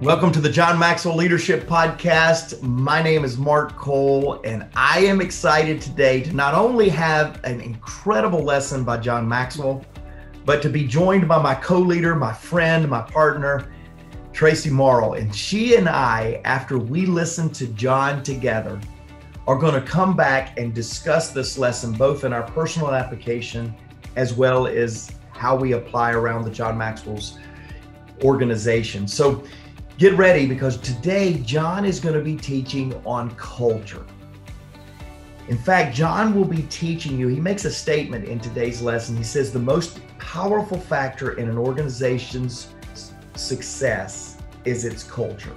Welcome to the John Maxwell Leadership Podcast. My name is Mark Cole, and I am excited today to not only have an incredible lesson by John Maxwell, but to be joined by my co-leader, my friend, my partner, Traci Morrow. And she and I, after we listen to John together, are going to come back and discuss this lesson, both in our personal application as well as how we apply around the John Maxwell's organization. So get ready, because today John is going to be teaching on culture. In fact, John will be teaching you, he makes a statement in today's lesson. He says the most powerful factor in an organization's success is its culture.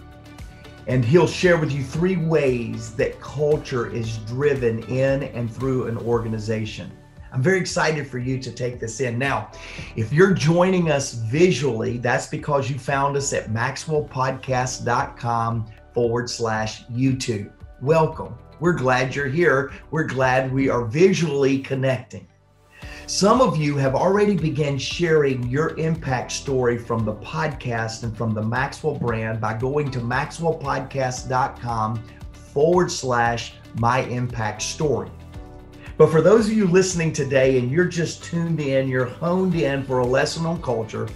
And he'll share with you 3 ways that culture is driven in and through an organization. I'm very excited for you to take this in. Now, if you're joining us visually, that's because you found us at maxwellpodcast.com/YouTube. Welcome. We're glad you're here. We're glad we are visually connecting. Some of you have already begun sharing your impact story from the podcast and from the Maxwell brand by going to maxwellpodcast.com/myimpactstory. But for those of you listening today and you're just tuned in, you're honed in for a lesson on culture,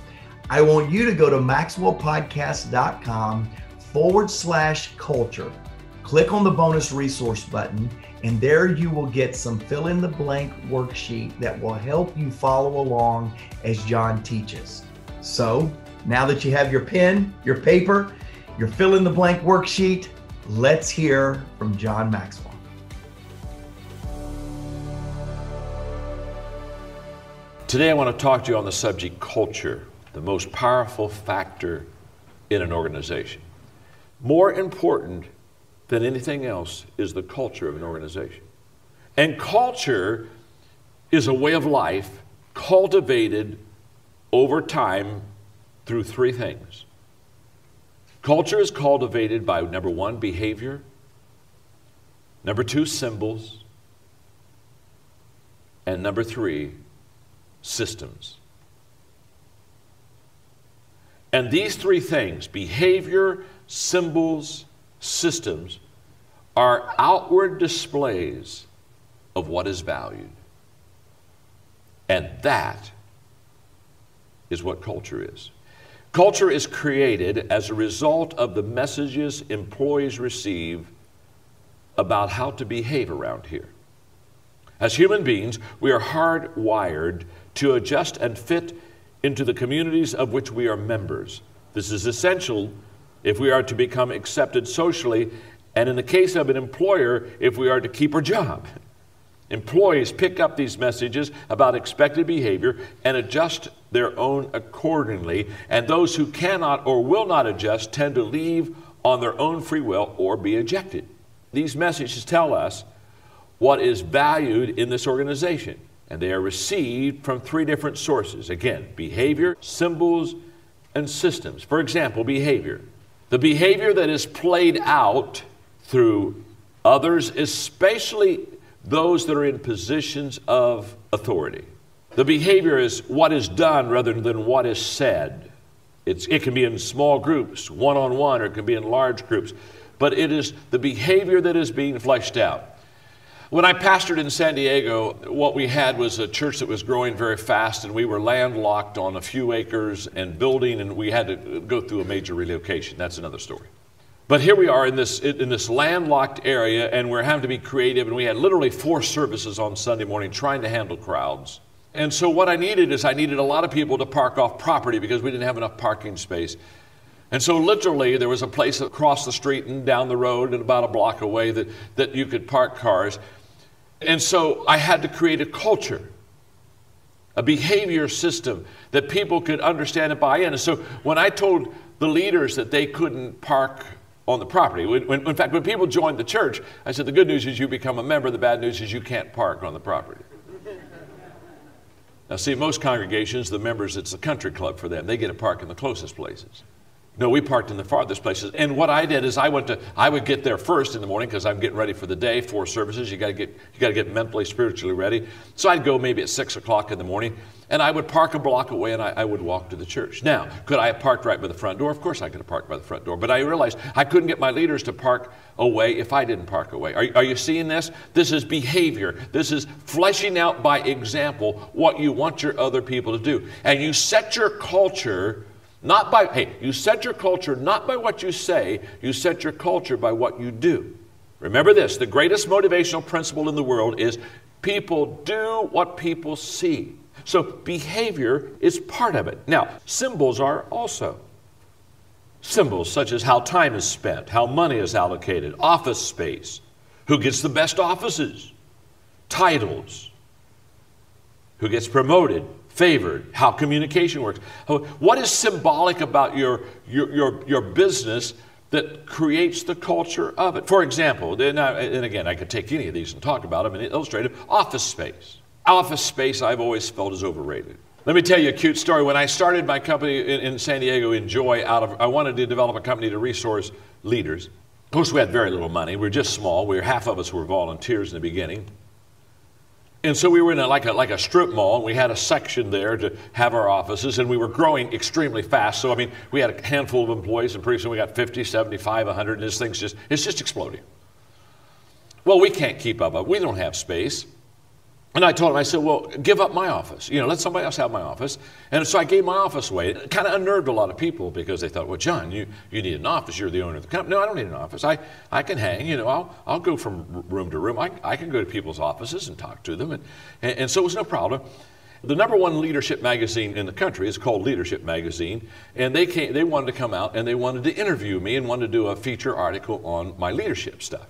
I want you to go to maxwellpodcast.com/culture. Click on the bonus resource button, and there you will get some fill in the blank worksheet that will help you follow along as John teaches. So now that you have your pen, your paper, your fill in the blank worksheet, let's hear from John Maxwell. Today I want to talk to you on the subject culture, the most powerful factor in an organization. More important than anything else is the culture of an organization. And culture is a way of life cultivated over time through 3 things. Culture is cultivated by, number 1, behavior, number 2, symbols, and number 3, systems. And these 3 things, behavior, symbols, systems, are outward displays of what is valued. And that is what culture is. Culture is created as a result of the messages employees receive about how to behave around here. As human beings, we are hardwired to adjust and fit into the communities of which we are members. This is essential if we are to become accepted socially, and in the case of an employer, if we are to keep our job. Employees pick up these messages about expected behavior and adjust their own accordingly, and those who cannot or will not adjust tend to leave on their own free will or be ejected. These messages tell us what is valued in this organization, and they are received from 3 different sources. Again, behavior, symbols, and systems. For example, behavior. The behavior that is played out through others, especially those that are in positions of authority. The behavior is what is done rather than what is said. It can be in small groups, one-on-one, or it can be in large groups, but it is the behavior that is being fleshed out. When I pastored in San Diego, what we had was a church that was growing very fast, and we were landlocked on a few acres and building, and we had to go through a major relocation. That's another story. But here we are in this landlocked area, and we're having to be creative, and we had literally 4 services on Sunday morning trying to handle crowds. And so what I needed is a lot of people to park off property because we didn't have enough parking space. And so literally there was a place across the street and down the road and about a block away that you could park cars. And so I had to create a culture, a behavior system that people could understand and buy in. And so when I told the leaders that they couldn't park on the property, in fact, when people joined the church, I said, the good news is you become a member, the bad news is you can't park on the property. Now see, most congregations, the members, it's a country club for them. They get to park in the closest places. No, we parked in the farthest places. And what I did is I would get there first in the morning because I'm getting ready for the day, 4 services. You got to get mentally, spiritually ready. So I'd go maybe at 6 o'clock in the morning. And I would park a block away and I would walk to the church. Now, could I have parked right by the front door? Of course I could have parked by the front door. But I realized I couldn't get my leaders to park away if I didn't park away. Are you seeing this? This is behavior. This is fleshing out by example what you want your other people to do. And you set your culture not by, you set your culture not by what you say, you set your culture by what you do. Remember this, the greatest motivational principle in the world is people do what people see. So behavior is part of it. Now, symbols are also. Symbols such as how time is spent, how money is allocated, office space, who gets the best offices, titles, who gets promoted, favored, how communication works. What is symbolic about your business that creates the culture of it? For example, and again, I could take any of these and talk about them and illustrate them. Office space. Office space I've always felt is overrated. Let me tell you a cute story. When I started my company in San Diego, Enjoy, I wanted to develop a company to resource leaders. Of course, we had very little money. We were just small. Half of us were volunteers in the beginning. And so we were in like a strip mall, and we had a section there to have our offices, and we were growing extremely fast. So, I mean, we had a handful of employees, and pretty soon we got 50, 75, 100, and this thing's it's just exploding. Well, we can't keep up. We don't have space. And I told him, I said, well, give up my office. Let somebody else have my office. And so I gave my office away. It kind of unnerved a lot of people because they thought, well, John, you need an office. You're the owner of the company. No, I don't need an office. I can hang. I'll go from room to room. I can go to people's offices and talk to them. And so it was no problem. The #1 leadership magazine in the country is called Leadership Magazine. And they wanted to come out and they wanted to interview me and wanted to do a feature article on my leadership stuff.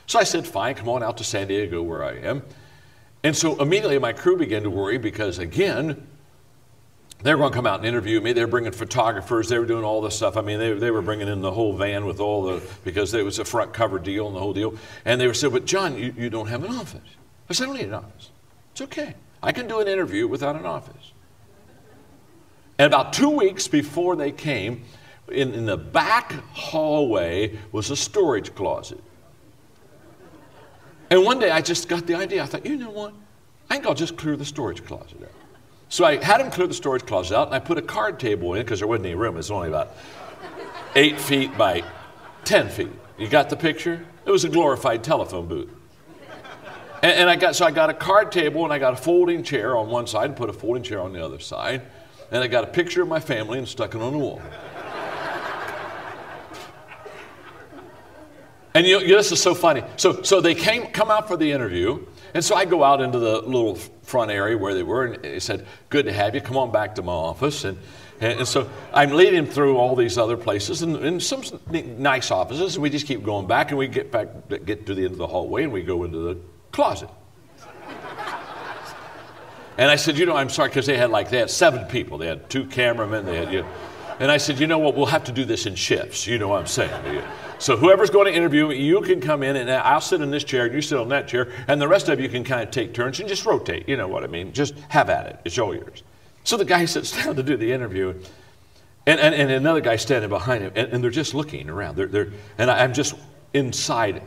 So I said, fine, come on out to San Diego where I am. And so immediately my crew began to worry because, again, they were going to come out and interview me. They were bringing photographers. They were doing all this stuff. I mean, they were bringing in the whole van with because it was a front cover deal and the whole deal. And they were saying, but John, you don't have an office. I said, I don't need an office. It's okay. I can do an interview without an office. And about 2 weeks before they came, in the back hallway was a storage closet. And one day I just got the idea. I thought, you know what? I think I'll just clear the storage closet out. So I had him clear the storage closet out, and I put a card table in because there wasn't any room. It was only about 8 feet by 10 feet. You got the picture? It was a glorified telephone booth. And I got a card table, and I got a folding chair on one side and put a folding chair on the other side. And I got a picture of my family and stuck it on the wall. And this is so funny. So they come out for the interview, and so I go out into the little front area where they were, and they said, good to have you, come on back to my office. And so I'm leading them through all these other places, and some nice offices, and we just keep going back, and we get to the end of the hallway, and we go into the closet. And I said, I'm sorry, because they had 7 people. They had 2 cameramen, and I said, you know what, we'll have to do this in shifts, you know what I'm saying. So whoever's going to interview me, you can come in, and I'll sit in this chair, and you sit on that chair, and the rest of you can kind of take turns and just rotate. You know what I mean? Just have at it. It's all yours. So the guy sits down to do the interview, and another guy standing behind him, and they're just looking around. And I'm just inside,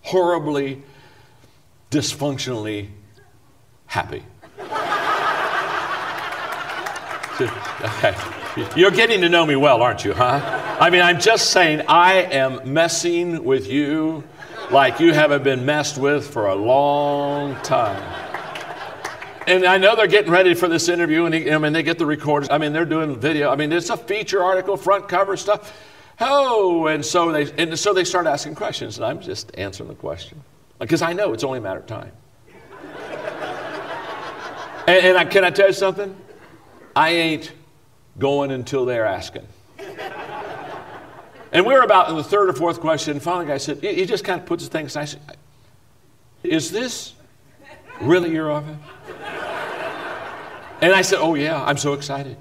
horribly, dysfunctionally happy. Okay. You're getting to know me well, aren't you, huh? I mean, I'm just saying I am messing with you like you haven't been messed with for a long time. And I know they're getting ready for this interview, and they get the recorders. I mean, they're doing video. I mean, it's a feature article, front cover stuff. Oh, and so they start asking questions, and I'm just answering the question because I know it's only a matter of time. Can I tell you something? I ain't going until they're asking. And we were about in the 3rd or 4th question, and finally the guy said, he just kind of puts his things, and I said, is this really your office? And I said, oh yeah, I'm so excited.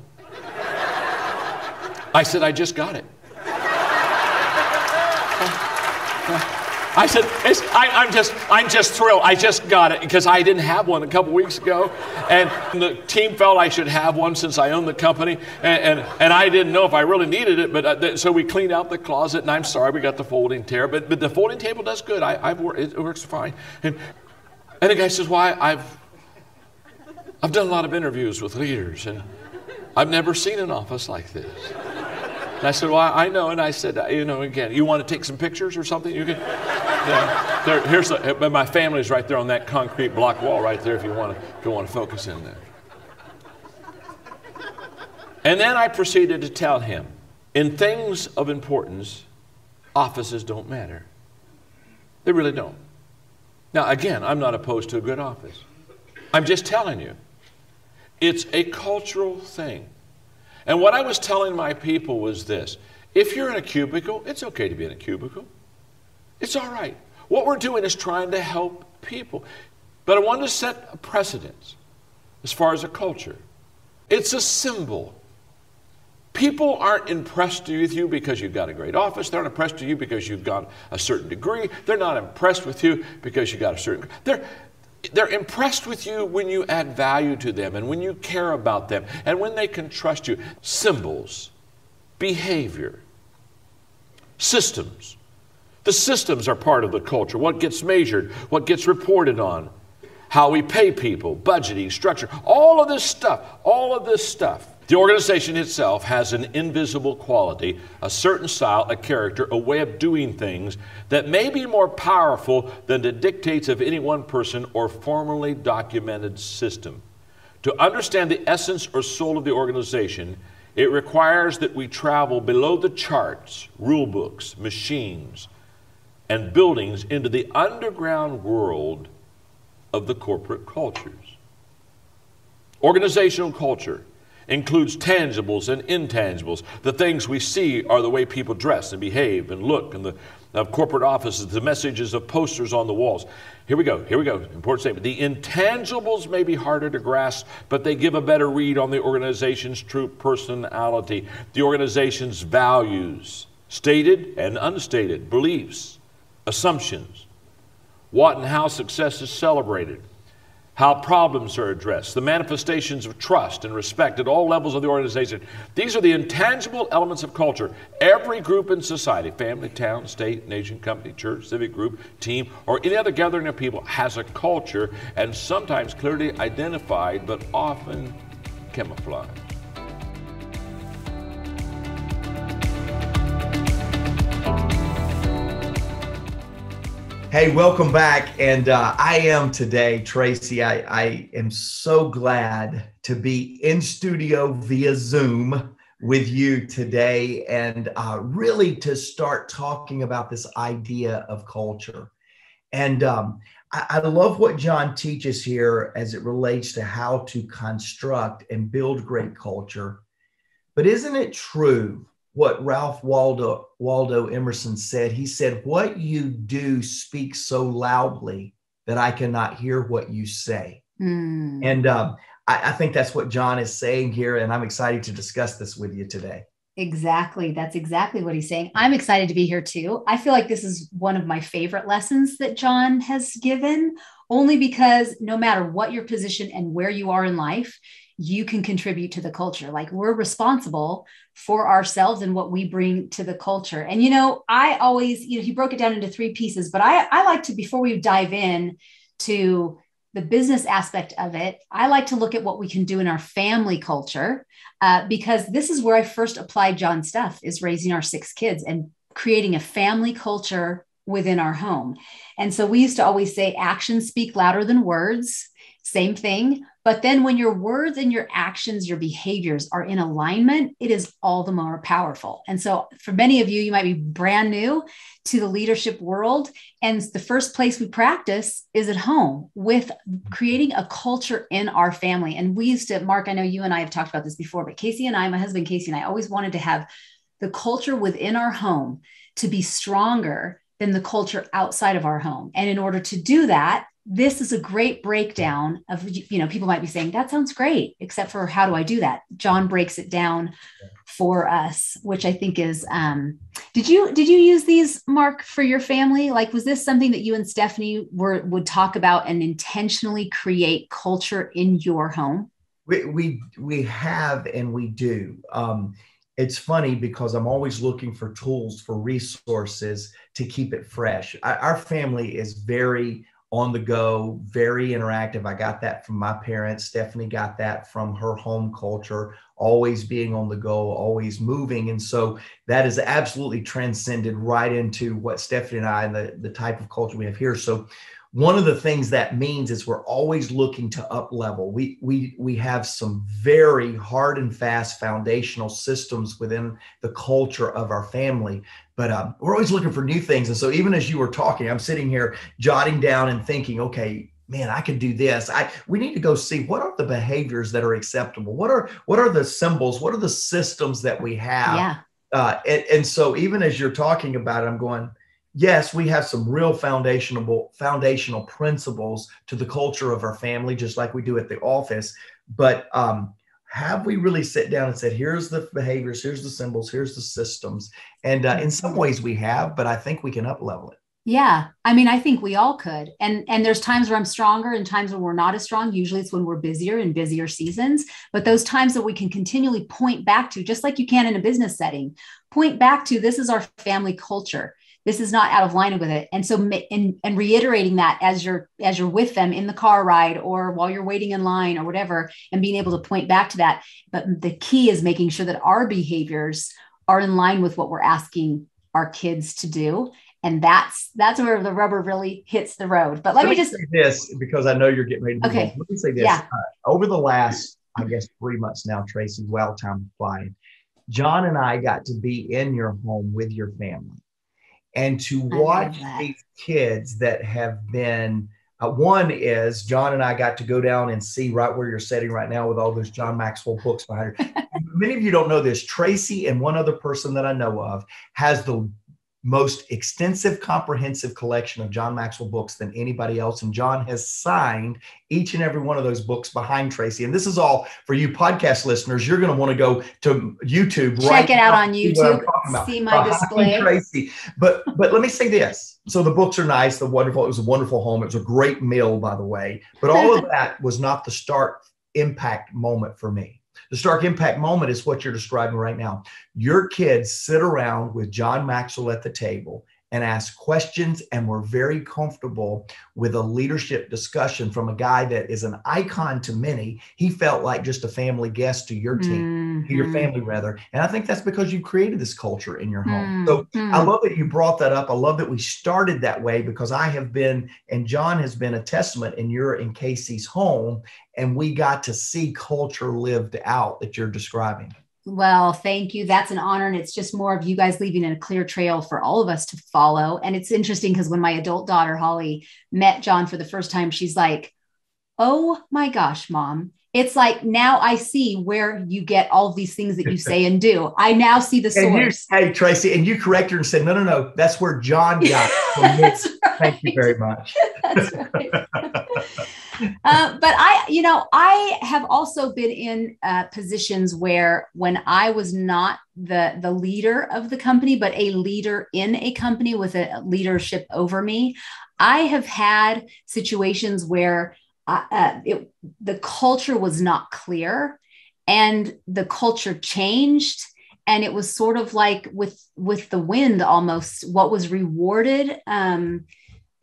I said, I just got it. I said, I'm just thrilled. I just got it because I didn't have one a couple weeks ago, and the team felt I should have one since I own the company, and I didn't know if I really needed it, but so we cleaned out the closet, and I'm sorry we got the folding chair, but the folding table does good. It works fine. And the guy says, well, I've done a lot of interviews with leaders, and I've never seen an office like this. And I said, well, I know. And I said, again, you want to take some pictures or something? You can. My family's right there on that concrete block wall right there if you want to focus in there. And then I proceeded to tell him, in things of importance, offices don't matter. They really don't. Now, again, I'm not opposed to a good office. I'm just telling you, it's a cultural thing. And what I was telling my people was this: if you're in a cubicle, it's okay to be in a cubicle. It's all right. What we're doing is trying to help people. But I wanted to set a precedence as far as a culture. It's a symbol. People aren't impressed with you because you've got a great office. They're not impressed with you because you've got a certain degree. They're not impressed with you because you got a certain... They're impressed with you when you add value to them and when you care about them and when they can trust you. Symbols, behavior, systems. The systems are part of the culture. What gets measured, what gets reported on, how we pay people, budgeting, structure, all of this stuff. The organization itself has an invisible quality, a certain style, a character, a way of doing things that may be more powerful than the dictates of any one person or formally documented system. To understand the essence or soul of the organization, it requires that we travel below the charts, rule books, machines, and buildings into the underground world of the corporate cultures. Organizational culture includes tangibles and intangibles. The things we see are the way people dress and behave and look, and the corporate offices, the messages of posters on the walls. Here we go. Important statement. The intangibles may be harder to grasp, but they give a better read on the organization's true personality, the organization's values, stated and unstated, beliefs, assumptions, what and how success is celebrated, how problems are addressed, the manifestations of trust and respect at all levels of the organization. These are the intangible elements of culture. Every group in society, family, town, state, nation, company, church, civic group, team, or any other gathering of people has a culture, and sometimes clearly identified, but often camouflaged. Hey, welcome back. And I am today, Traci. I am so glad to be in studio via Zoom with you today and really to start talking about this idea of culture. And I love what John teaches here as it relates to how to construct and build great culture. But isn't it true what Ralph Waldo Emerson said? He said, "What you do speaks so loudly that I cannot hear what you say." And I think that's what John is saying here, and I'm excited to discuss this with you today. Exactly. That's exactly what he's saying. I'm excited to be here too. I feel like this is one of my favorite lessons that John has given, only because no matter what your position and where you are in life, you can contribute to the culture. Like, we're responsible for ourselves and what we bring to the culture. And, I always, he broke it down into 3 pieces, but I like to, before we dive in to the business aspect of it, I like to look at what we can do in our family culture, because this is where I first applied John's stuff, is raising our 6 kids and creating a family culture within our home. And so we used to always say actions speak louder than words. Same thing. But then when your words and your actions, your behaviors are in alignment, it is all the more powerful. And so for many of you, you might be brand new to the leadership world. And the first place we practice is at home with creating a culture in our family. And we used to, Mark, I know you and I have talked about this before, but Casey and I, my husband, Casey, and I always wanted to have the culture within our home to be stronger than the culture outside of our home. And in order to do that, this is a great breakdown of, people might be saying, that sounds great, except for how do I do that? John breaks it down for us, which I think is, did you use these, Mark, for your family? Like, was this something that you and Stephanie would talk about and intentionally create culture in your home? We have, and we do. It's funny because I'm always looking for tools, for resources to keep it fresh. Our family is very on the go, very interactive. I got that from my parents. Stephanie got that from her home culture, always being on the go, always moving. And so that is absolutely transcended right into what Stephanie and I, and the type of culture we have here. So one of the things that means is we're always looking to up level. We have some very hard and fast foundational systems within the culture of our family, but we're always looking for new things. And so even as you were talking, I'm sitting here jotting down and thinking, okay, man, I could do this. We need to go see what are the behaviors that are acceptable. What are the symbols? What are the systems that we have? Yeah. And so even as you're talking about it, I'm going, yes, we have some real foundational principles to the culture of our family, just like we do at the office. But have we really sit down and said, here's the behaviors, here's the symbols, here's the systems? And in some ways we have, but I think we can up level it. Yeah. I mean, I think we all could. And there's times where I'm stronger and times when we're not as strong. Usually it's when we're busier in busier seasons. But those times that we can continually point back to, just like you can in a business setting, point back to, this is our family culture. This is not out of line with it. And so, and reiterating that as you're with them in the car ride or while you're waiting in line or whatever, and being able to point back to that. But the key is making sure that our behaviors are in line with what we're asking our kids to do. And that's where the rubber really hits the road. But let me just say this, because I know you're getting ready to move on. Let me say this. Yeah. Over the last, I guess, 3 months now, Traci, well, time flying, John and I got to be in your home with your family. And to watch these kids that have been, one is John and I got to go down and see right where you're sitting right now with all those John Maxwell books behind her. Many of you don't know this. Traci and one other person that I know of has the most extensive, comprehensive collection of John Maxwell books than anybody else. And John has signed each and every one of those books behind Traci. And this is all for you podcast listeners. You're going to want to go to YouTube. Check it out on YouTube. See my display. Traci. But let me say this. So the books are nice. It was a wonderful home. It was a great meal, by the way. But all of that was not the Stark impact moment for me. The Stark impact moment is what you're describing right now. Your kids sit around with John Maxwell at the table and ask questions, and we're very comfortable with a leadership discussion from a guy that is an icon to many. He felt like just a family guest to your team, to your family rather. And I think that's because you created this culture in your home. So I love that you brought that up. I love that we started that way, because I have been, and John has been, a testament in Casey's home, and we got to see culture lived out that you're describing. Well, thank you. That's an honor. And it's just more of you guys leaving a clear trail for all of us to follow. And it's interesting because when my adult daughter, Holly, met John for the first time, she's like, oh my gosh, Mom. It's like, now I see where you get all of these things that you say and do. I now see the source. Hey, Traci, and you corrected her and said, no, that's where John got it from me. Right. Thank you very much. That's right. But I have also been in positions where when I was not the leader of the company, but a leader in a company with a leadership over me, I have had situations where the culture was not clear and the culture changed. And it was sort of like with the wind almost. What was rewarded, John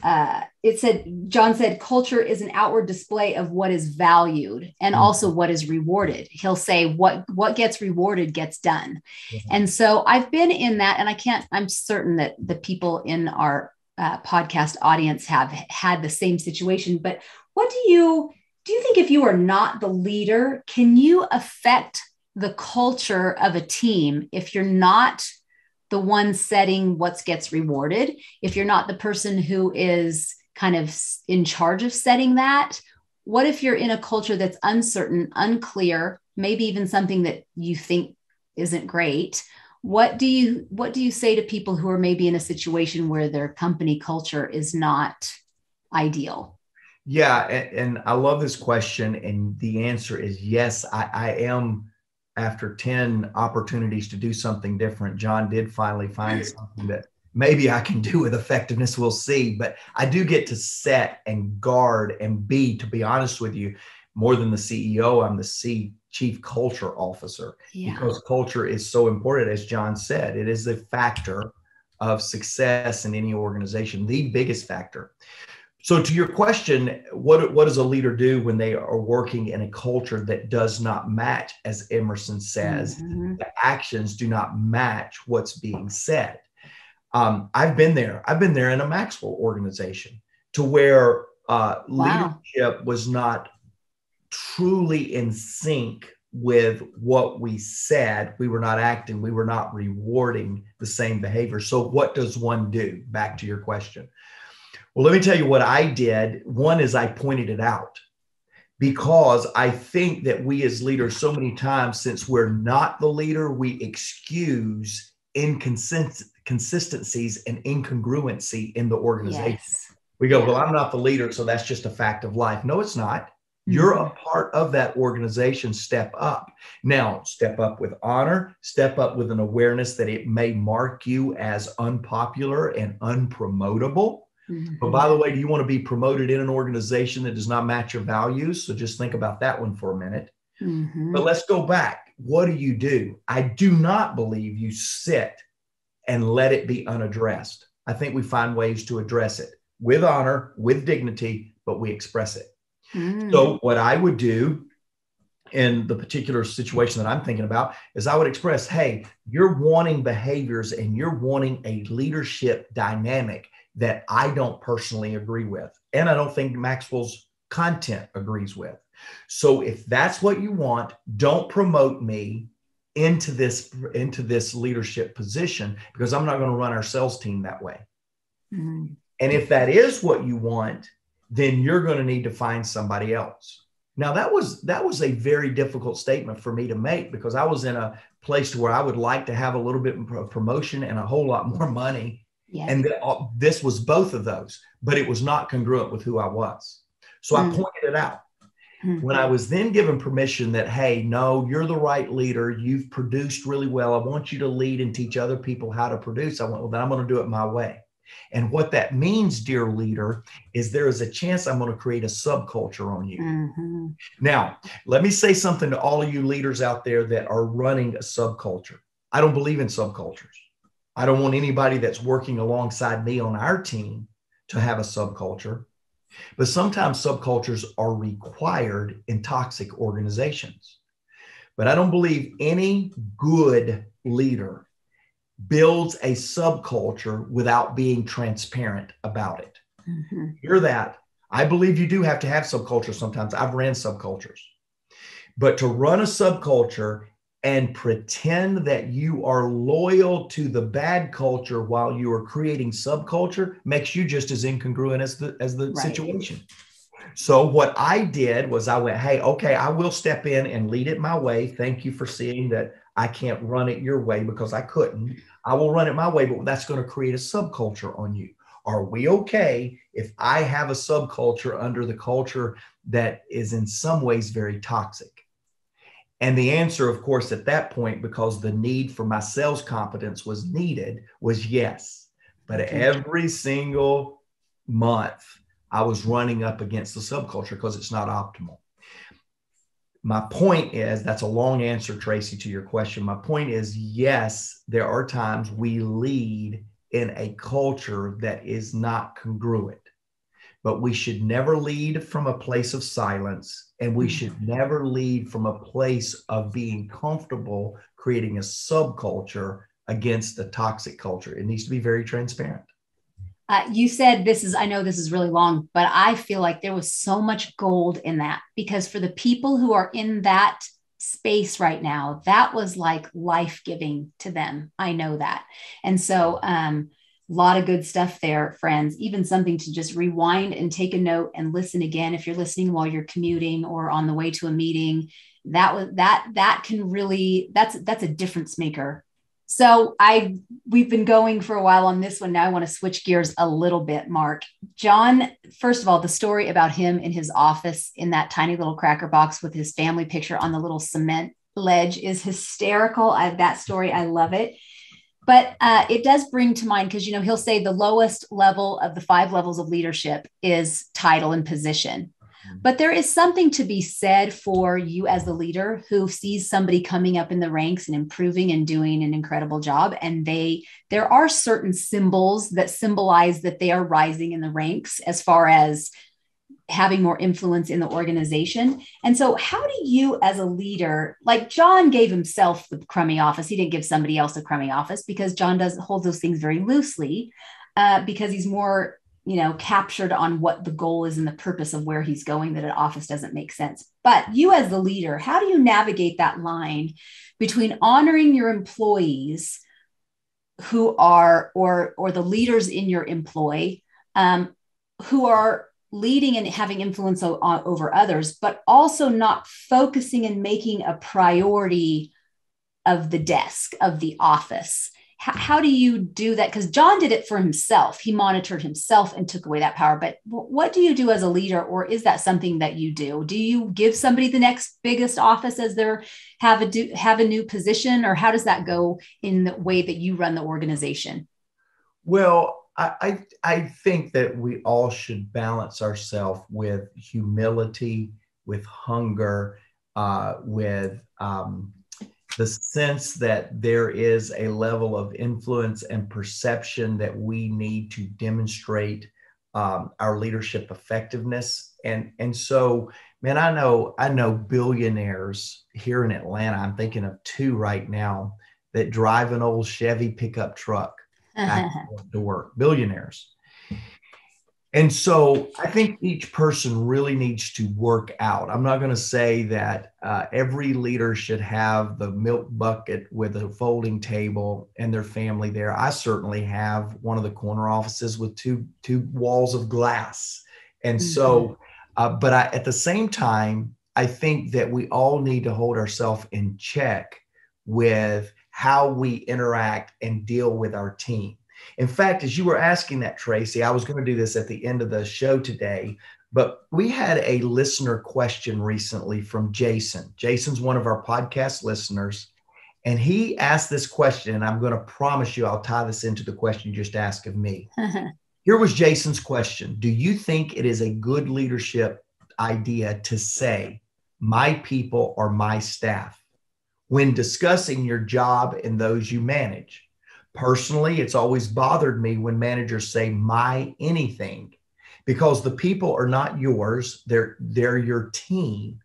said, culture is an outward display of what is valued and also what is rewarded. He'll say what gets rewarded gets done. And so I've been in that, and I'm certain that the people in our podcast audience have had the same situation. But what do you think, if you are not the leader, can you affect the culture of a team if you're not the one setting what gets rewarded, if you're not the person who is kind of in charge of setting that? What if you're in a culture that's uncertain, unclear, maybe even something that you think isn't great? What do you say to people who are maybe in a situation where their company culture is not ideal? Yeah. And I love this question. And the answer is yes, I am. After 10 opportunities to do something different, John did finally find something that maybe I can do with effectiveness. We'll see. But I do get to set and guard and to be honest with you, more than the CEO, I'm the Chief Culture Officer, because culture is so important. As John said, it is a factor of success in any organization, the biggest factor. So to your question, what does a leader do when they are working in a culture that does not match, as Emerson says, the actions do not match what's being said? I've been there. I've been there in a Maxwell organization to where leadership was not truly in sync with what we said. We were not acting. We were not rewarding the same behavior. So what does one do? Back to your question. Well, let me tell you what I did. One is I pointed it out, because I think that we as leaders, so many times, since we're not the leader, we excuse inconsistencies and incongruency in the organization. Yes. We go, well, I'm not the leader, so that's just a fact of life. No, it's not. You're a part of that organization. Step up. Now, step up with honor, step up with an awareness that it may mark you as unpopular and unpromotable. But by the way, do you want to be promoted in an organization that does not match your values? So just think about that one for a minute. But let's go back. What do? I do not believe you sit and let it be unaddressed. I think we find ways to address it with honor, with dignity, but we express it. So what I would do in the particular situation that I'm thinking about is I would express, hey, you're wanting behaviors and you're wanting a leadership dynamic that I don't personally agree with. And I don't think Maxwell's content agrees with. So if that's what you want, don't promote me into this leadership position, because I'm not going to run our sales team that way. And if that is what you want, then you're going to need to find somebody else. Now, that was a very difficult statement for me to make, because I was in a place where I would like to have a little bit of promotion and a whole lot more money. Yes. And this was both of those, but it was not congruent with who I was. So I pointed it out. When I was then given permission that, hey, no, you're the right leader. You've produced really well. I want you to lead and teach other people how to produce. I went, well, then I'm going to do it my way. And what that means, dear leader, is there is a chance I'm going to create a subculture on you. Now, let me say something to all of you leaders out there that are running a subculture. I don't believe in subcultures. I don't want anybody that's working alongside me on our team to have a subculture. But sometimes subcultures are required in toxic organizations. But I don't believe any good leader builds a subculture without being transparent about it. Hear that? I believe you do have to have subculture sometimes. I've ran subcultures. But to run a subculture and pretend that you are loyal to the bad culture while you are creating subculture makes you just as incongruent as the situation. So what I did was I went, hey, okay, I will step in and lead it my way. Thank you for seeing that I can't run it your way, because I couldn't. I will run it my way, but that's going to create a subculture on you. Are we okay if I have a subculture under the culture that is in some ways very toxic? And the answer, of course, at that point, because the need for my sales competence was needed, was yes. But every single month, I was running up against the subculture because it's not optimal. My point is, that's a long answer, Tracy, to your question. My point is, yes, there are times we lead in a culture that is not congruent. But we should never lead from a place of silence, and we should never lead from a place of being comfortable creating a subculture against the toxic culture. It needs to be very transparent. You said I know this is really long, but I feel like there was so much gold in that, because for the people who are in that space right now, that was like life-giving to them. I know that. And so, a lot of good stuff there, friends, even something to just rewind and take a note and listen again. If you're listening while you're commuting or on the way to a meeting, that can really, that's a difference maker. So we've been going for a while on this one. Now I want to switch gears a little bit, Mark. John, first of all, the story about him in his office in that tiny little cracker box with his family picture on the little cement ledge is hysterical. That story, I love it. But it does bring to mind, because, he'll say the lowest level of the 5 levels of leadership is title and position. But there is something to be said for you as the leader who sees somebody coming up in the ranks and improving and doing an incredible job. And there are certain symbols that symbolize that they are rising in the ranks as far as having more influence in the organization. And so how do you as a leader, like John gave himself the crummy office, he didn't give somebody else a crummy office because John holds those things very loosely because he's more, captured on what the goal is and the purpose of where he's going, that an office doesn't make sense. But you as the leader, how do you navigate that line between honoring your employees who are, or the leaders in your employ, who are leading and having influence over others, but also not focusing and making a priority of the desk, of the office? How do you do that? Because John did it for himself. He monitored himself and took away that power. But what do you do as a leader? Or is that something that you do? Do you give somebody the next biggest office as have a new position? Or how does that go in the way that you run the organization? Well, I think that we all should balance ourselves with humility, with hunger, with the sense that there is a level of influence and perception that we need to demonstrate our leadership effectiveness. And so, man, I know billionaires here in Atlanta. I'm thinking of two right now that drive an old Chevy pickup truck back to work, billionaires. And so I think each person really needs to work out. I'm not going to say that every leader should have the milk bucket with a folding table and their family there. I certainly have one of the corner offices with two walls of glass. And so, but at the same time, I think that we all need to hold ourselves in check with how we interact and deal with our team. In fact, as you were asking that, Traci, I was going to do this at the end of the show today, but we had a listener question recently from Jason. Jason's one of our podcast listeners, and he asked this question, and I'm going to promise you I'll tie this into the question you just asked of me. Here was Jason's question. Do you think it is a good leadership idea to say, my people or my staff, when discussing your job and those you manage? Personally, it's always bothered me when managers say my anything, because the people are not yours. They're your team,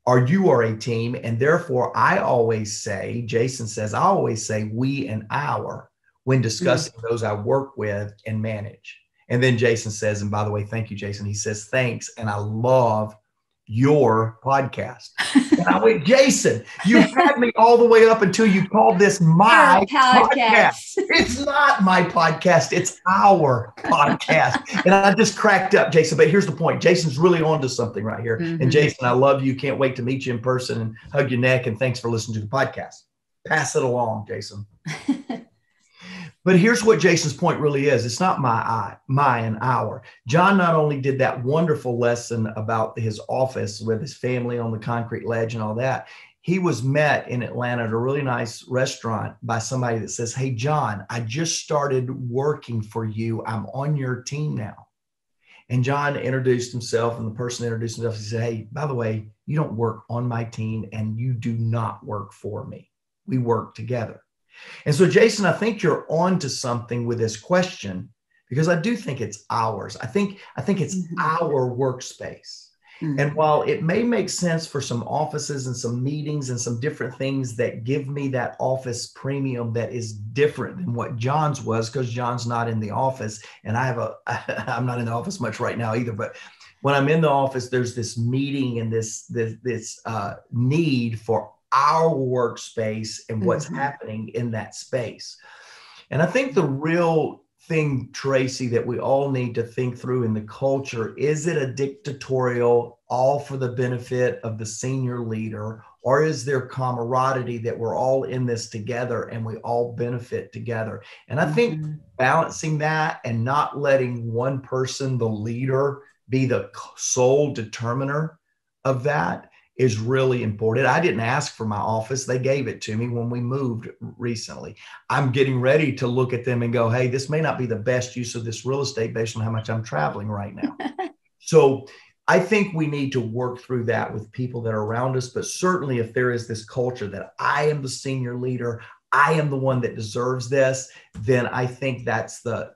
or you are a team. And therefore, I always say, Jason says, I always say we and our when discussing those I work with and manage. And then Jason says, and by the way, thank you, Jason. He says, thanks. And I love your podcast. And I went, Jason, you had me all the way up until you called this my podcast. It's not my podcast. It's our podcast. And I just cracked up, Jason. But here's the point. Jason's really on to something right here. And Jason, I love you. Can't wait to meet you in person and hug your neck. And thanks for listening to the podcast. Pass it along, Jason. But here's what Jason's point really is. It's not my and our. John not only did that wonderful lesson about his office with his family on the concrete ledge and all that, he was met in Atlanta at a really nice restaurant by somebody that says, hey, John, I just started working for you. I'm on your team now. And John introduced himself, and the person introduced himself. He said, hey, by the way, you don't work on my team and you do not work for me. We work together. And so, Jason, I think you're on to something with this question, because I do think it's ours. I think it's our workspace. And while it may make sense for some offices and some meetings and some different things that give me that office premium that is different than what John's was, because John's not in the office, and I'm not in the office much right now either. But when I'm in the office, there's this meeting and this need for our workspace and what's happening in that space. And I think the real thing, Traci, that we all need to think through in the culture, is it a dictatorial, all for the benefit of the senior leader, or is there camaraderie that we're all in this together and we all benefit together? And I think balancing that and not letting one person, the leader, be the sole determiner of that is really important. I didn't ask for my office. They gave it to me when we moved recently. I'm getting ready to look at them and go, hey, this may not be the best use of this real estate based on how much I'm traveling right now. So I think we need to work through that with people that are around us. But certainly if there is this culture that I am the senior leader, I am the one that deserves this, then I think that's the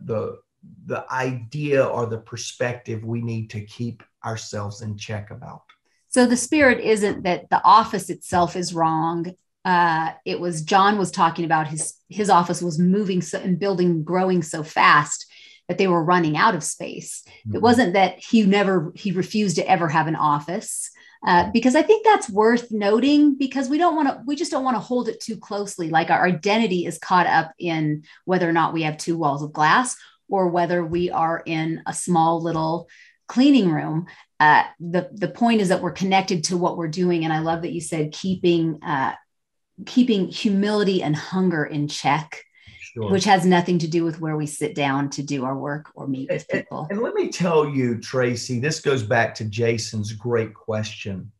idea or the perspective we need to keep ourselves in check about. So the spirit isn't that the office itself is wrong. It was John was talking about his office was moving and building, growing so fast that they were running out of space. Mm-hmm. It wasn't that he refused to ever have an office, because I think that's worth noting, because we just don't want to hold it too closely. Like our identity is caught up in whether or not we have 2 walls of glass or whether we are in a small little cleaning room. The point is that we're connected to what we're doing. And I love that you said keeping humility and hunger in check, sure, which has nothing to do with where we sit down to do our work or meet with people. And let me tell you, Traci, this goes back to Jason's great question.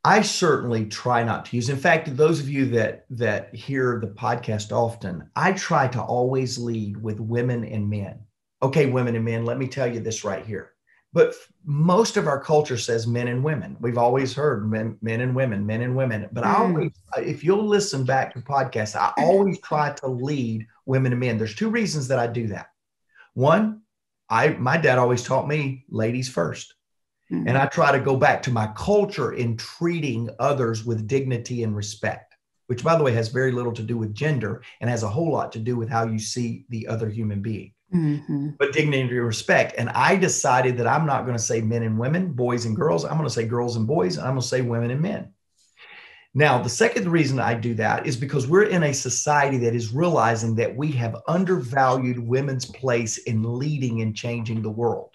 I certainly try not to use, in fact, those of you that hear the podcast often, I try to always lead with women and men. Okay, women and men, let me tell you this right here. But most of our culture says men and women. We've always heard men and women, men and women. But I always, if you'll listen back to podcasts, I always try to lead women and men. There's 2 reasons that I do that. One, my dad always taught me ladies first. Mm-hmm. And I try to go back to my culture in treating others with dignity and respect, which, by the way, has very little to do with gender and has a whole lot to do with how you see the other human being. Mm-hmm. But dignity and respect. And I decided that I'm not going to say men and women, boys and girls. I'm going to say girls and boys. And I'm going to say women and men. Now, the second reason I do that is because we're in a society that is realizing that we have undervalued women's place in leading and changing the world.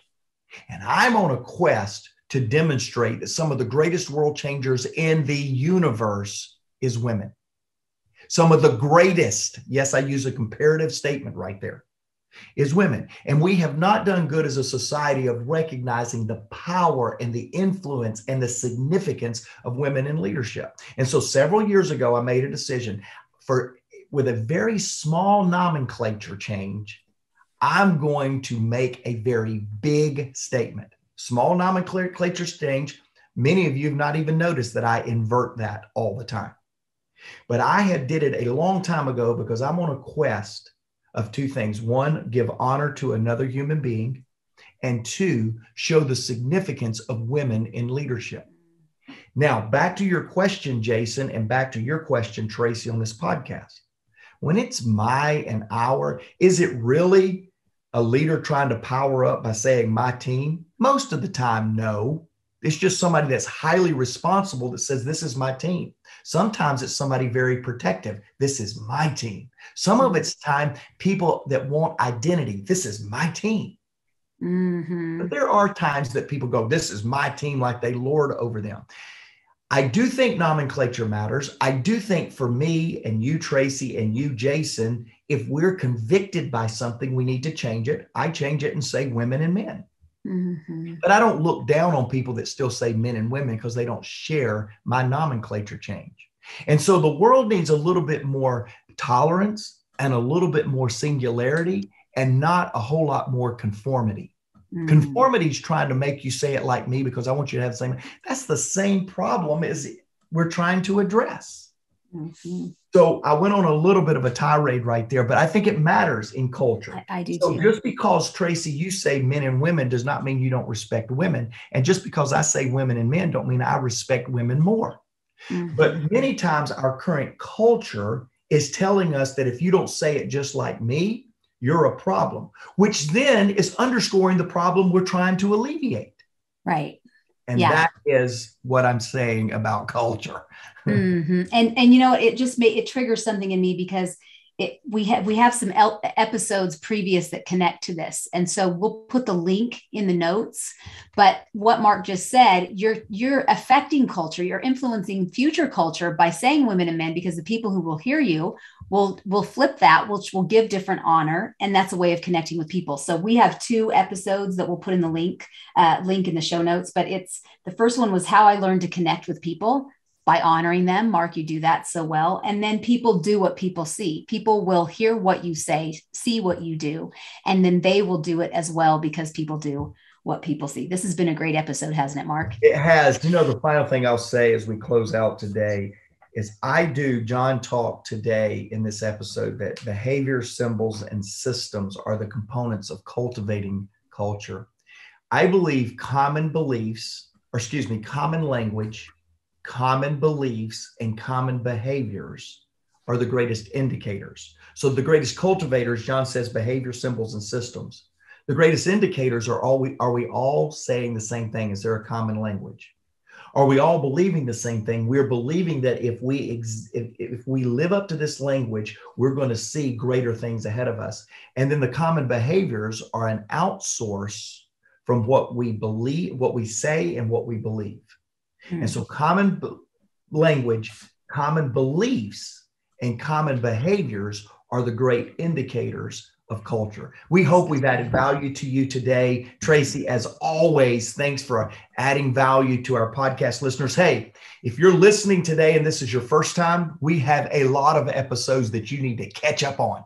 And I'm on a quest to demonstrate that some of the greatest world changers in the universe is women. Some of the greatest, yes, I use a comparative statement right there, is women. And we have not done good as a society of recognizing the power and the influence and the significance of women in leadership. And so several years ago, I made a decision with a very small nomenclature change, I'm going to make a very big statement. Small nomenclature change. Many of you have not even noticed that I invert that all the time. But I had did it a long time ago because I'm on a quest of 2 things. 1, give honor to another human being. And 2, show the significance of women in leadership. Now, back to your question, Jason, and back to your question, Traci, on this podcast. When it's my and our, is it really a leader trying to power up by saying my team? Most of the time, no. It's just somebody that's highly responsible that says, this is my team. Sometimes it's somebody very protective. This is my team. Some of it's time people that want identity. This is my team. Mm-hmm. But there are times that people go, this is my team, like they lord over them. I do think nomenclature matters. I do think for me and you, Traci, and you, Jason, if we're convicted by something, we need to change it. I change it and say women and men. Mm-hmm. But I don't look down on people that still say men and women because they don't share my nomenclature change. And so the world needs a little bit more tolerance and a little bit more singularity and not a whole lot more conformity. Mm-hmm. Conformity is trying to make you say it like me because I want you to have the same. That's the same problem as we're trying to address. Mm-hmm. So I went on a little bit of a tirade right there, but I think it matters in culture. I do so too. Just because, Traci, you say men and women does not mean you don't respect women. And just because I say women and men don't mean I respect women more. Mm-hmm. But many times our current culture is telling us that if you don't say it just like me, you're a problem, which then is underscoring the problem we're trying to alleviate. Right. And that is what I'm saying about culture. Mm-hmm. And you know, it triggers something in me because we have some episodes previous that connect to this. And so we'll put the link in the notes, but what Mark just said, you're affecting culture, you're influencing future culture by saying women and men, because the people who will hear you will flip that, which will give different honor. And that's a way of connecting with people. So we have 2 episodes that we'll put in the link in the show notes, but the first one was how I learned to connect with people by honoring them. Mark, you do that so well. And then people do what people see. People will hear what you say, see what you do, and then they will do it as well because people do what people see. This has been a great episode, hasn't it, Mark? It has. You know, the final thing I'll say as we close out today is John talked today in this episode that behavior, symbols, and systems are the components of cultivating culture. I believe common language, common beliefs, and common behaviors are the greatest indicators. So the greatest cultivators, John says, behavior, symbols, and systems. The greatest indicators are we all saying the same thing? Is there a common language? Are we all believing the same thing? We're believing that if we live up to this language, we're going to see greater things ahead of us. And then the common behaviors are an outsource from what we believe, what we say, and what we believe. And so common language, common beliefs, and common behaviors are the great indicators of culture. We hope we've added value to you today. Traci, as always, thanks for adding value to our podcast listeners. Hey, if you're listening today and this is your first time, we have a lot of episodes that you need to catch up on.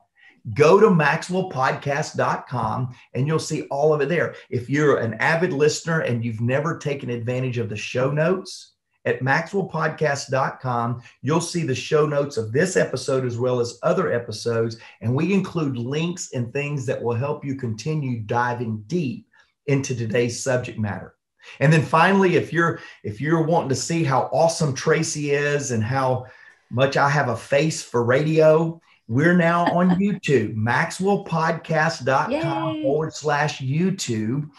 Go to maxwellpodcast.com and you'll see all of it there. If you're an avid listener and you've never taken advantage of the show notes, at maxwellpodcast.com, you'll see the show notes of this episode as well as other episodes. And we include links and things that will help you continue diving deep into today's subject matter. And then finally, if you're wanting to see how awesome Traci is and how much I have a face for radio, we're now on YouTube, maxwellpodcast.com/YouTube.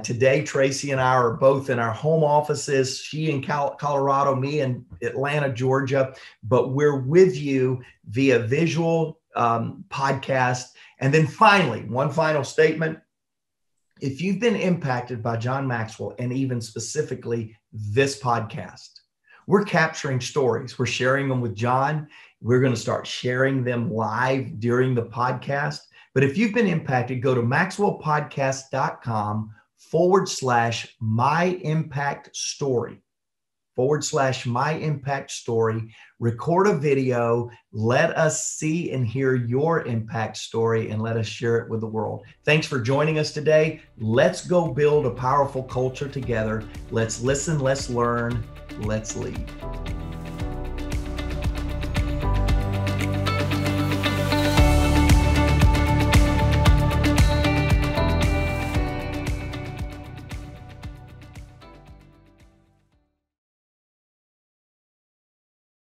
Today, Traci and I are both in our home offices, she in Colorado, me in Atlanta, Georgia, but we're with you via visual podcast. And then finally, one final statement. If you've been impacted by John Maxwell and even specifically this podcast, we're capturing stories. We're sharing them with John. We're going to start sharing them live during the podcast. But if you've been impacted, go to maxwellpodcast.com/my impact story. /my impact story. Record a video. Let us see and hear your impact story and let us share it with the world. Thanks for joining us today. Let's go build a powerful culture together. Let's listen, let's learn, let's lead.